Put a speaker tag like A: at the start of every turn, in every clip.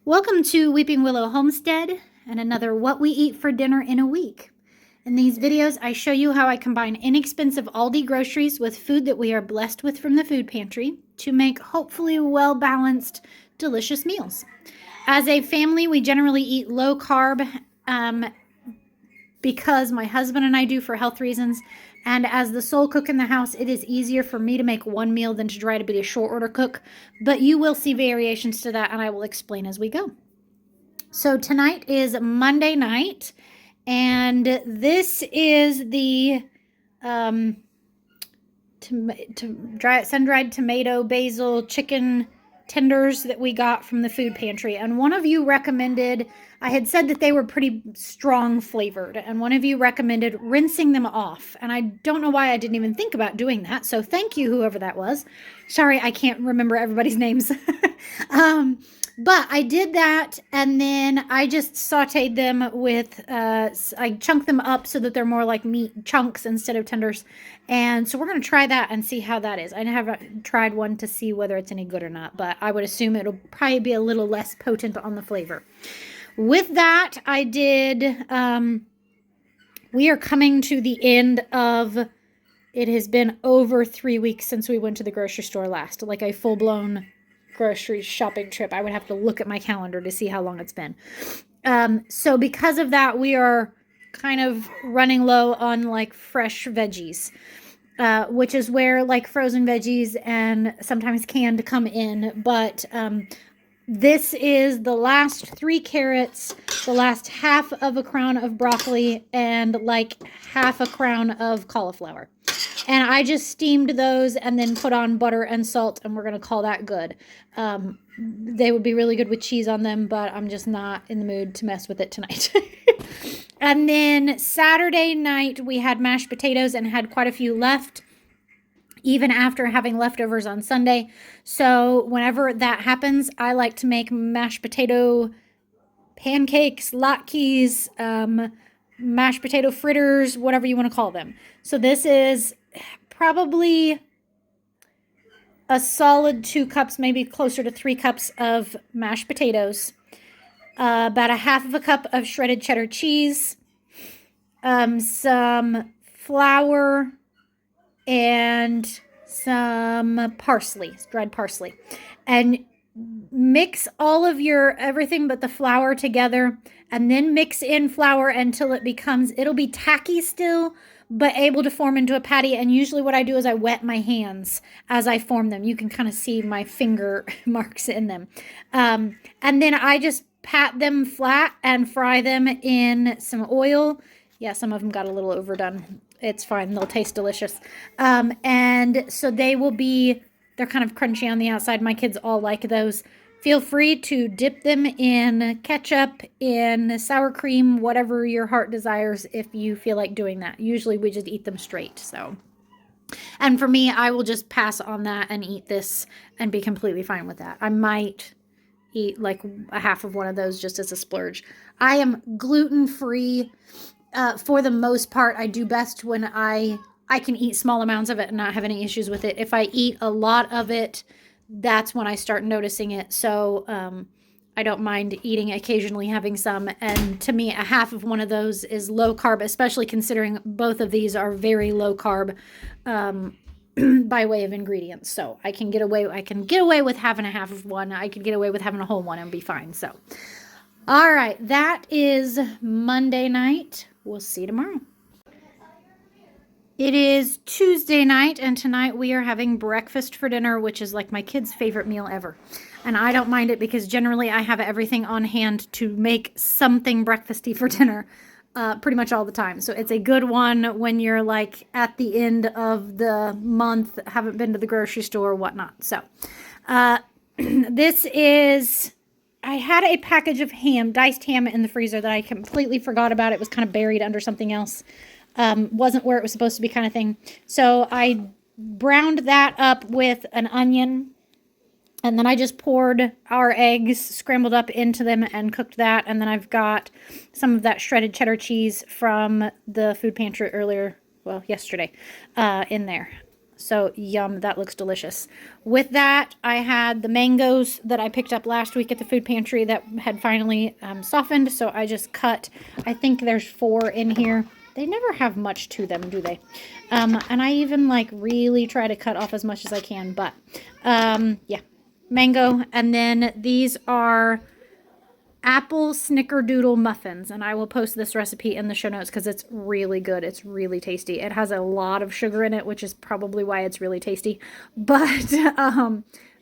A: Welcome to Weeping Willow Homestead and another What We Eat for Dinner in a Week. In these videos, I show you how I combine inexpensive Aldi groceries with food that we are blessed with from the food pantry to make hopefully well-balanced, delicious meals. As a family, we generally eat low carb because my husband and I do for health reasons. And as the sole cook in the house, it is easier for me to make one meal than to try to be a short order cook. But you will see variations to that, and I will explain as we go. So tonight is Monday night, and this is the sun-dried tomato, basil, chicken tenders that we got from the food pantry. And one of you recommended, I had said that they were pretty strong flavored, and one of you recommended rinsing them off. And I don't know why I didn't even think about doing that. So thank you, whoever that was. Sorry, I can't remember everybody's names. But I did that, and then I just sauteed them with, I chunked them up so that they're more like meat chunks instead of tenders. And so we're going to try that and see how that is. I haven't tried one to see whether it's any good or not, but I would assume it'll probably be a little less potent on the flavor. With that, I did, we are coming to the end of, it has been over 3 weeks since we went to the grocery store last, like a full-blown grocery shopping trip. I would have to look at my calendar to see how long it's been. So because of that, we are kind of running low on like fresh veggies, which is where like frozen veggies and sometimes canned come in. But this is the last 3 carrots, the last half of a crown of broccoli, and like half a crown of cauliflower. And I just steamed those and then put on butter and salt, and we're going to call that good. They would be really good with cheese on them, but I'm just not in the mood to mess with it tonight. And then Saturday night, we had mashed potatoes and had quite a few left, even after having leftovers on Sunday. So whenever that happens, I like to make mashed potato pancakes, latkes, mashed potato fritters, whatever you want to call them. So this is probably a solid 2 cups, maybe closer to 3 cups of mashed potatoes, about a half of a cup of shredded cheddar cheese, some flour, and some parsley, dried parsley. And mix all of your everything but the flour together, and then mix in flour until it'll be tacky still, but able to form into a patty. And usually what I do is I wet my hands as I form them. You can kind of see my finger marks in them. And then I just pat them flat and fry them in some oil. Yeah, some of them got a little overdone. It's fine. They'll taste delicious. And so they're kind of crunchy on the outside. My kids all like those. Feel free to dip them in ketchup, in sour cream, whatever your heart desires if you feel like doing that. Usually we just eat them straight. So, and for me, I will just pass on that and eat this and be completely fine with that. I might eat like a half of one of those just as a splurge. I am gluten-free for the most part. I do best when I can eat small amounts of it and not have any issues with it. If I eat a lot of it, that's when I start noticing it. So I don't mind eating, occasionally having some. And to me, a half of one of those is low carb, especially considering both of these are very low carb by way of ingredients. So I can get away with having a half of one. I could get away with having a whole one and be fine. So, all right, that is Monday night. We'll see you tomorrow. It is Tuesday night, and tonight we are having breakfast for dinner, which is like my kids' favorite meal ever. And I don't mind it because generally I have everything on hand to make something breakfasty for dinner pretty much all the time. So it's a good one when you're like at the end of the month, haven't been to the grocery store or whatnot. So this is... I had a package of diced ham in the freezer that I completely forgot about. It was kind of buried under something else. Wasn't where it was supposed to be, kind of thing. So I browned that up with an onion, and then I just poured our eggs scrambled up into them and cooked that. And then I've got some of that shredded cheddar cheese from the food pantry yesterday, in there. So yum, that looks delicious. With that, I had the mangoes that I picked up last week at the food pantry that had finally softened. So I just cut, I think there's 4 in here. They never have much to them, do they? And I even like really try to cut off as much as I can, but yeah, mango. And then these are apple snickerdoodle muffins, and I will post this recipe in the show notes because it's really good. It's really tasty. It has a lot of sugar in it, which is probably why it's really tasty, but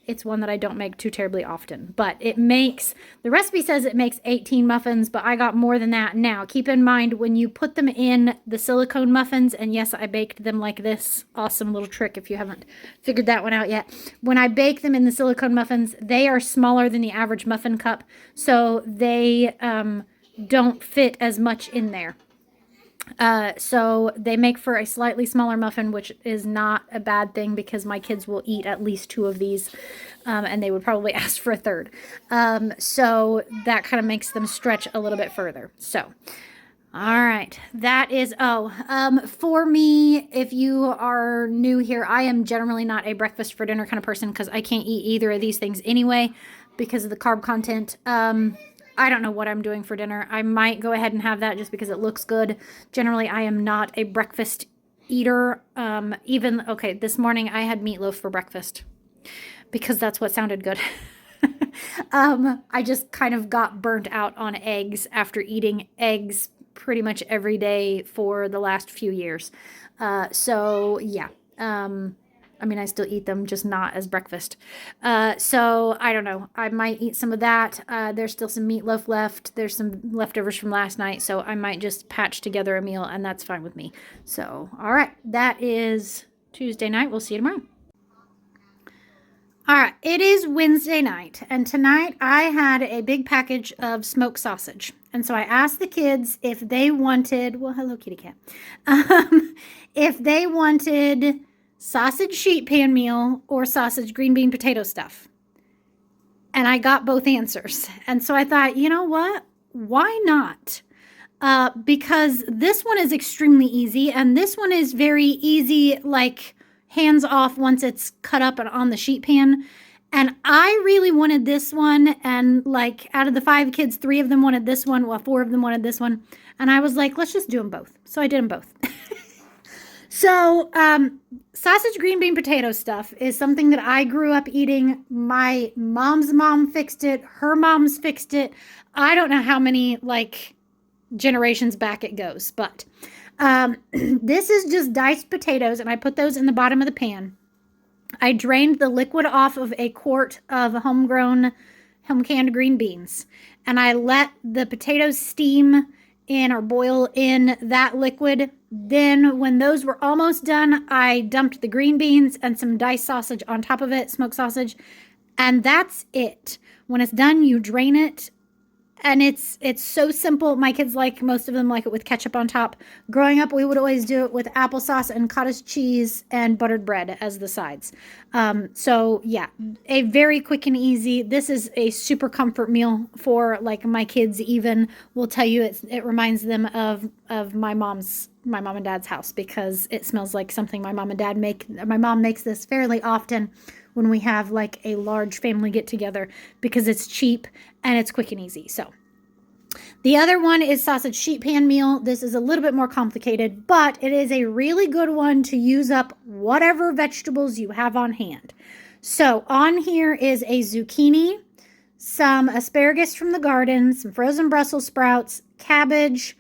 A: it's one that I don't make too terribly often. But it makes, the recipe says it makes 18 muffins, but I got more than that. Now keep in mind when you put them in the silicone muffins, and yes, I baked them like this. Awesome little trick if you haven't figured that one out yet. When I bake them in the silicone muffins, they are smaller than the average muffin cup, so they don't fit as much in there. So they make for a slightly smaller muffin, which is not a bad thing because my kids will eat at least 2 of these, and they would probably ask for a third. So that kind of makes them stretch a little bit further. So, all right, that is, for me, if you are new here, I am generally not a breakfast for dinner kind of person because I can't eat either of these things anyway because of the carb content. I don't know what I'm doing for dinner. I might go ahead and have that just because it looks good. Generally, I am not a breakfast eater. Okay, this morning I had meatloaf for breakfast because that's what sounded good. I just kind of got burnt out on eggs after eating eggs pretty much every day for the last few years. So yeah. I mean, I still eat them, just not as breakfast. So I don't know. I might eat some of that. There's still some meatloaf left. There's some leftovers from last night. So I might just patch together a meal, and that's fine with me. So, all right. That is Tuesday night. We'll see you tomorrow. All right. It is Wednesday night. And tonight I had a big package of smoked sausage. And so I asked the kids if they wanted, well, hello, kitty cat. If they wanted sausage sheet pan meal or sausage green bean potato stuff. And I got both answers. And so I thought, you know what? Why not? Because this one is extremely easy. And this one is very easy, like hands off once it's cut up and on the sheet pan. And I really wanted this one. And like out of the 5 kids, 3 of them wanted this one. Well, 4 of them wanted this one. And I was like, let's just do them both. So I did them both. So, sausage green bean potato stuff is something that I grew up eating. My mom's mom fixed it. Her mom's fixed it. I don't know how many, like, generations back it goes. But this is just diced potatoes, and I put those in the bottom of the pan. I drained the liquid off of a quart of home canned green beans. And I let the potatoes steam in or boil in that liquid. Then when those were almost done, I dumped the green beans and some diced sausage on top of it, smoked sausage, and that's it. When it's done, you drain it, and it's so simple. My kids most of them like it with ketchup on top. Growing up, we would always do it with applesauce and cottage cheese and buttered bread as the sides. So yeah, a very quick and easy. This is a super comfort meal for like my kids. Even will tell you it reminds them of my mom and dad's house because it smells like something my mom and dad make. My mom makes this fairly often when we have like a large family get together because it's cheap and it's quick and easy. So the other one is sausage sheet pan meal. This is a little bit more complicated, but it is a really good one to use up whatever vegetables you have on hand. So on here is a zucchini, some asparagus from the garden, some frozen Brussels sprouts, cabbage,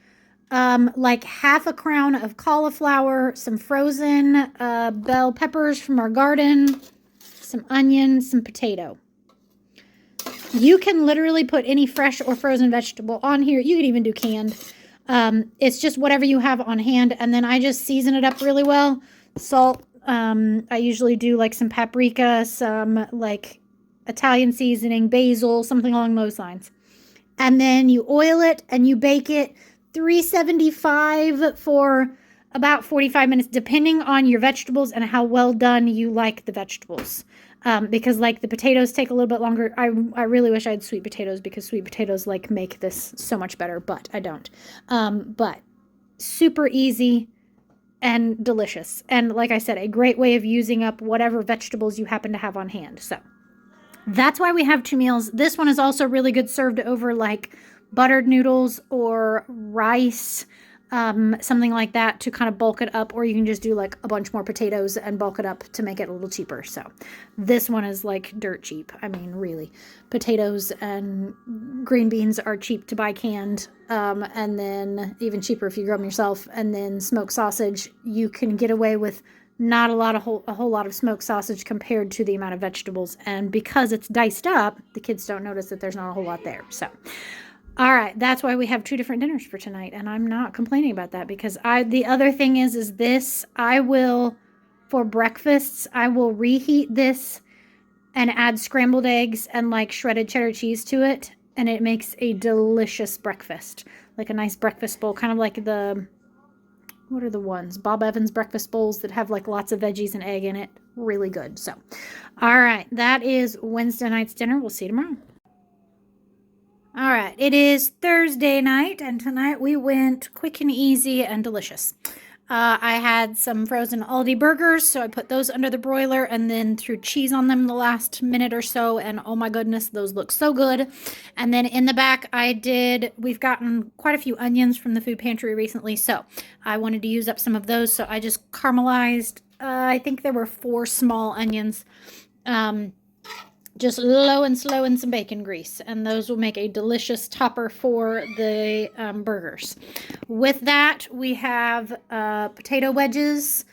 A: like half a crown of cauliflower, some frozen bell peppers from our garden, some onion, some potato. You can literally put any fresh or frozen vegetable on here. You can even do canned. It's just whatever you have on hand. And then I just season it up really well. Salt. I usually do like some paprika, some like Italian seasoning, basil, something along those lines. And then you oil it and you bake it 375 for about 45 minutes, depending on your vegetables and how well done you like the vegetables. Because like the potatoes take a little bit longer. I really wish I had sweet potatoes because sweet potatoes like make this so much better, but I don't. But super easy and delicious. And like I said, a great way of using up whatever vegetables you happen to have on hand. So that's why we have 2 meals. This one is also really good served over like buttered noodles or rice, something like that, to kind of bulk it up. Or you can just do like a bunch more potatoes and bulk it up to make it a little cheaper. So this one is like dirt cheap. I mean, really. Potatoes and green beans are cheap to buy canned, and then even cheaper if you grow them yourself. And then smoked sausage, you can get away with not a whole lot of smoked sausage compared to the amount of vegetables. And because it's diced up, the kids don't notice that there's not a whole lot there. So, all right, that's why we have 2 different dinners for tonight. And I'm not complaining about that, because the other thing is this, I will, for breakfasts, I will reheat this and add scrambled eggs and like shredded cheddar cheese to it. And it makes a delicious breakfast, like a nice breakfast bowl, kind of like what are the ones? Bob Evans breakfast bowls that have like lots of veggies and egg in it. Really good. So, all right. That is Wednesday night's dinner. We'll see you tomorrow. All right. It is Thursday night, and tonight we went quick and easy and delicious. I had some frozen Aldi burgers, so I put those under the broiler and then threw cheese on them the last minute or so, and oh my goodness, those look so good. And then in the back, we've gotten quite a few onions from the food pantry recently, so I wanted to use up some of those, so I just caramelized, I think there were 4 small onions, just low and slow in some bacon grease, and those will make a delicious topper for the burgers. With that, we have potato wedges.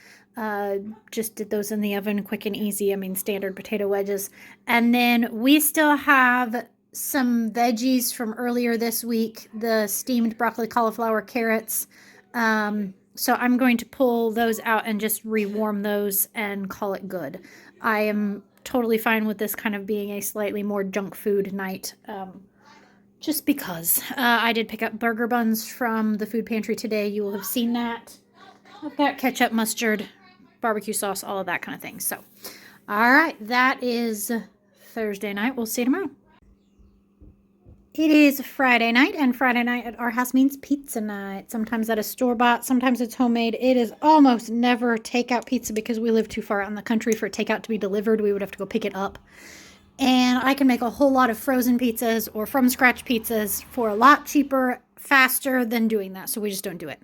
A: Just did those in the oven, quick and easy. I mean, standard potato wedges. And then we still have some veggies from earlier this week, the steamed broccoli, cauliflower, carrots. So I'm going to pull those out and just rewarm those and call it good. I am totally fine with this kind of being a slightly more junk food night, just because. I did pick up burger buns from the food pantry today. You will have seen that. I've got ketchup, mustard, barbecue sauce, all of that kind of thing. So, all right, that is Thursday night. We'll see you tomorrow. It is Friday night, and Friday night at our house means pizza night. Sometimes that is store-bought, sometimes it's homemade. It is almost never takeout pizza because we live too far out in the country for takeout to be delivered. We would have to go pick it up. And I can make a whole lot of frozen pizzas or from-scratch pizzas for a lot cheaper, faster than doing that, so we just don't do it.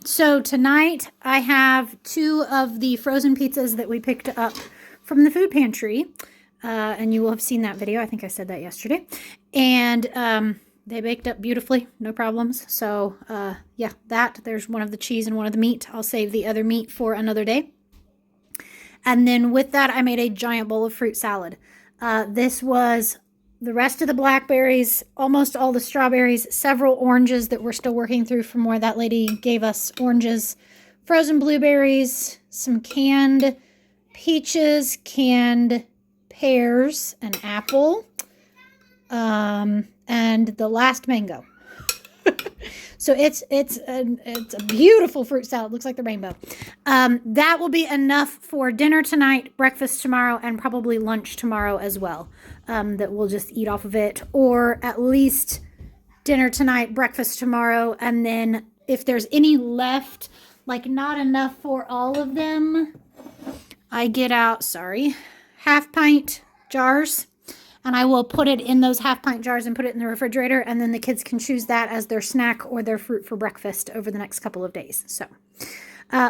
A: So tonight I have 2 of the frozen pizzas that we picked up from the food pantry. And you will have seen that video. I think I said that yesterday. And they baked up beautifully. No problems. So, yeah, there's one of the cheese and one of the meat. I'll save the other meat for another day. And then with that, I made a giant bowl of fruit salad. This was the rest of the blackberries, almost all the strawberries, several oranges that we're still working through from where that lady gave us oranges, frozen blueberries, some canned peaches, canned pears, an apple, and the last mango. So it's a beautiful fruit salad. Looks like the rainbow. That will be enough for dinner tonight, breakfast tomorrow, and probably lunch tomorrow as well. That we'll just eat off of it, or at least dinner tonight, breakfast tomorrow, and then if there's any left, like not enough for all of them, I get out, half-pint jars, and I will put it in those half-pint jars and put it in the refrigerator, and then the kids can choose that as their snack or their fruit for breakfast over the next couple of days. So,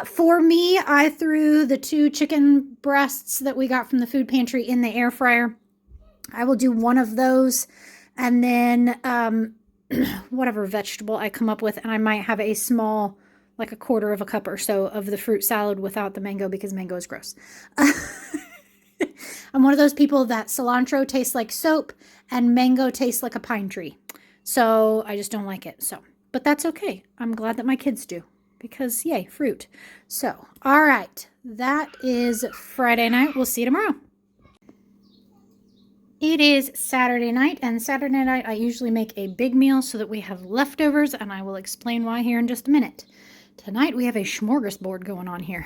A: for me, I threw the 2 chicken breasts that we got from the food pantry in the air fryer. I will do one of those, and then whatever vegetable I come up with, and I might have a small, like a 1/4 cup or so of the fruit salad without the mango because mango is gross. I'm one of those people that cilantro tastes like soap and mango tastes like a pine tree. So I just don't like it. So, but that's okay. I'm glad that my kids do because yay, fruit. So, all right. That is Friday night. We'll see you tomorrow. It is Saturday night, and Saturday night I usually make a big meal so that we have leftovers, and I will explain why here in just a minute. Tonight we have a smorgasbord going on here,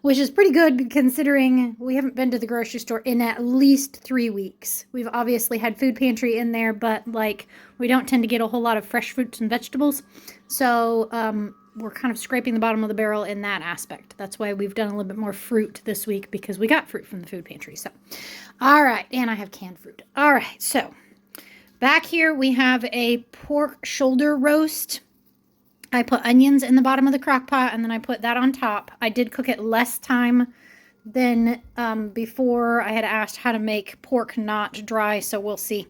A: which is pretty good considering we haven't been to the grocery store in at least 3 weeks. We've obviously had food pantry in there, but like we don't tend to get a whole lot of fresh fruits and vegetables. So we're kind of scraping the bottom of the barrel in that aspect. That's why we've done a little bit more fruit this week, because we got fruit from the food pantry. So, all right. And I have canned fruit. All right. So back here we have a pork shoulder roast. I put onions in the bottom of the crock pot, and then I put that on top. I did cook it less time than before. I had asked how to make pork not dry, so we'll see.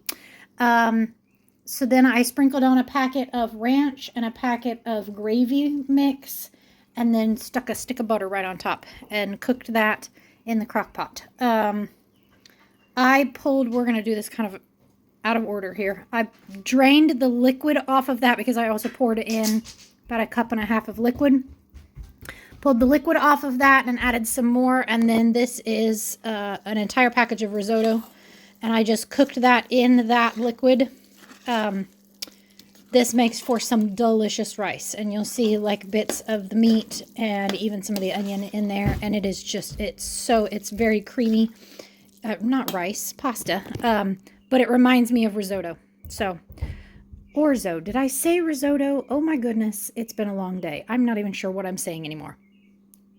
A: So then I sprinkled on a packet of ranch and a packet of gravy mix, and then stuck a stick of butter right on top and cooked that in the crock pot. We're going to do this kind of out of order here. I drained the liquid off of that because I also poured in about 1.5 cups of liquid. Pulled the liquid off of that and added some more, and then this is an entire package of risotto, and I just cooked that in that liquid. This makes for some delicious rice, and you'll see like bits of the meat and even some of the onion in there, and it is just, it's very creamy. Not rice, pasta, but it reminds me of risotto. So, orzo, did I say risotto? Oh my goodness, it's been a long day. I'm not even sure what I'm saying anymore.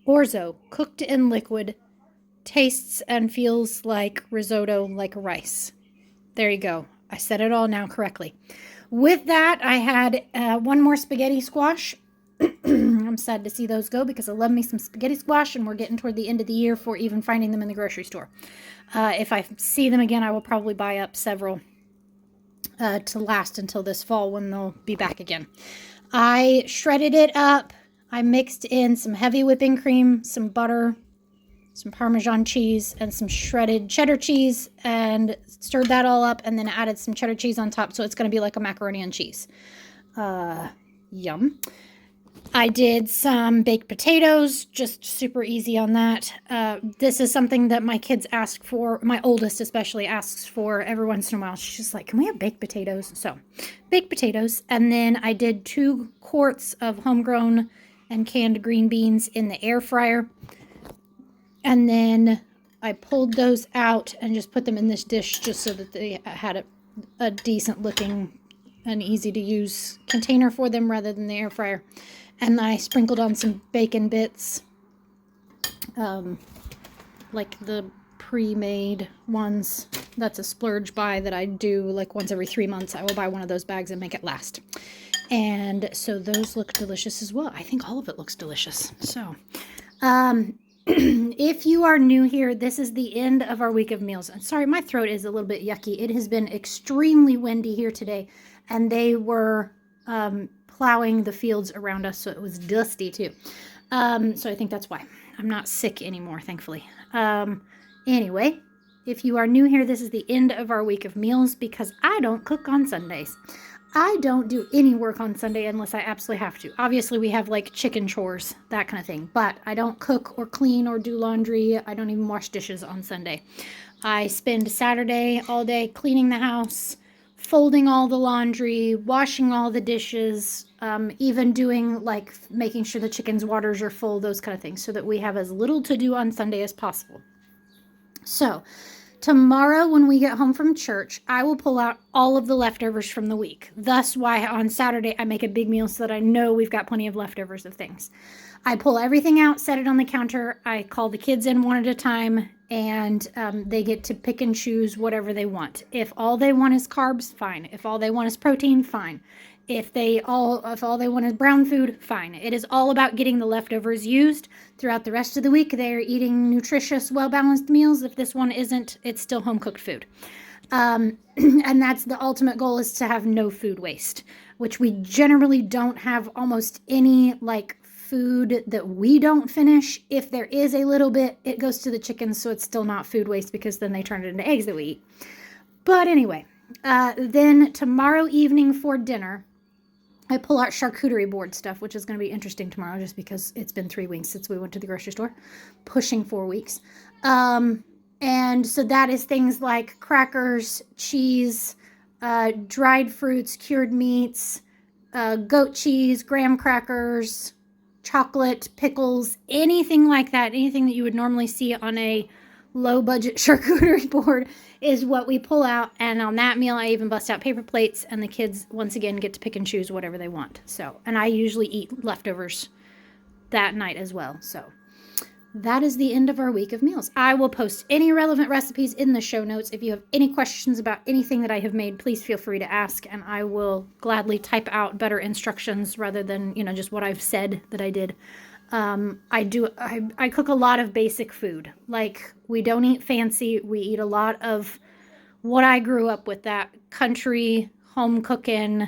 A: Orzo, cooked in liquid, tastes and feels like risotto, like rice. There you go. I said it all now correctly. With that, I had one more spaghetti squash. I'm sad to see those go because I love me some spaghetti squash, and we're getting toward the end of the year for even finding them in the grocery store. If I see them again, I will probably buy up several to last until this fall when they'll be back again. I shredded it up. I mixed in some heavy whipping cream, some butter, some Parmesan cheese, and some shredded cheddar cheese, and stirred that all up, and then added some cheddar cheese on top, so it's going to be like a macaroni and cheese. Yum. I did some baked potatoes, just super easy on that. This is something that my kids ask for, my oldest especially asks for every once in a while. She's just like, can we have baked potatoes? So, baked potatoes, and then I did 2 quarts of homegrown and canned green beans in the air fryer. And then I pulled those out and just put them in this dish just so that they had a decent looking and easy to use container for them rather than the air fryer. And I sprinkled on some bacon bits, like the pre-made ones. That's a splurge buy that I do like once every 3 months. I will buy one of those bags and make it last. And so those look delicious as well. I think all of it looks delicious. So, if you are new here, this is the end of our week of meals. I'm sorry, my throat is a little bit yucky. It has been extremely windy here today, and they were plowing the fields around us, so it was dusty too. So I think that's why. I'm not sick anymore, thankfully. Anyway, if you are new here, this is the end of our week of meals because I don't cook on Sundays. I don't do any work on Sunday unless I absolutely have to. Obviously, we have like chicken chores, that kind of thing. But I don't cook or clean or do laundry. I don't even wash dishes on Sunday. I spend Saturday all day cleaning the house, folding all the laundry, washing all the dishes, even doing like making sure the chickens' waters are full, those kind of things, so that we have as little to do on Sunday as possible. So, tomorrow, when we get home from church, I will pull out all of the leftovers from the week. Thus why on Saturday I make a big meal so that I know we've got plenty of leftovers of things. I pull everything out, set it on the counter. I call the kids in one at a time, and they get to pick and choose whatever they want. If all they want is carbs, fine. If all they want is protein, fine. If all they want is brown food, fine. It is all about getting the leftovers used throughout the rest of the week. They are eating nutritious, well-balanced meals. If this one isn't, it's still home-cooked food. And that's the ultimate goal, is to have no food waste, which we generally don't have almost any like food that we don't finish. If there is a little bit, it goes to the chickens, so it's still not food waste because then they turn it into eggs that we eat. But anyway, then tomorrow evening for dinner, I pull out charcuterie board stuff, which is going to be interesting tomorrow just because it's been 3 weeks since we went to the grocery store, pushing 4 weeks. And so that is things like crackers, cheese, dried fruits, cured meats, goat cheese, graham crackers, chocolate, pickles, anything like that, anything that you would normally see on a low budget charcuterie board is what we pull out. And on that meal, I even bust out paper plates, and the kids once again get to pick and choose whatever they want. So, and I usually eat leftovers that night as well. So that is the end of our week of meals. I will post any relevant recipes in the show notes. If you have any questions about anything that I have made, please feel free to ask, and I will gladly type out better instructions rather than, just what I've said that I did. I cook a lot of basic food. Like, we don't eat fancy. We eat a lot of what I grew up with, that country, home cooking,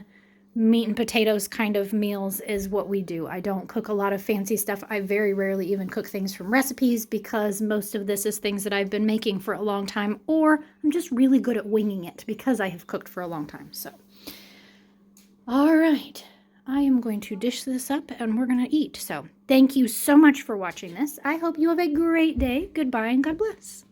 A: meat and potatoes kind of meals is what we do. I don't cook a lot of fancy stuff. I very rarely even cook things from recipes, because most of this is things that I've been making for a long time, or I'm just really good at winging it because I have cooked for a long time. So, all right, I am going to dish this up and we're going to eat. So thank you so much for watching this. I hope you have a great day. Goodbye and God bless.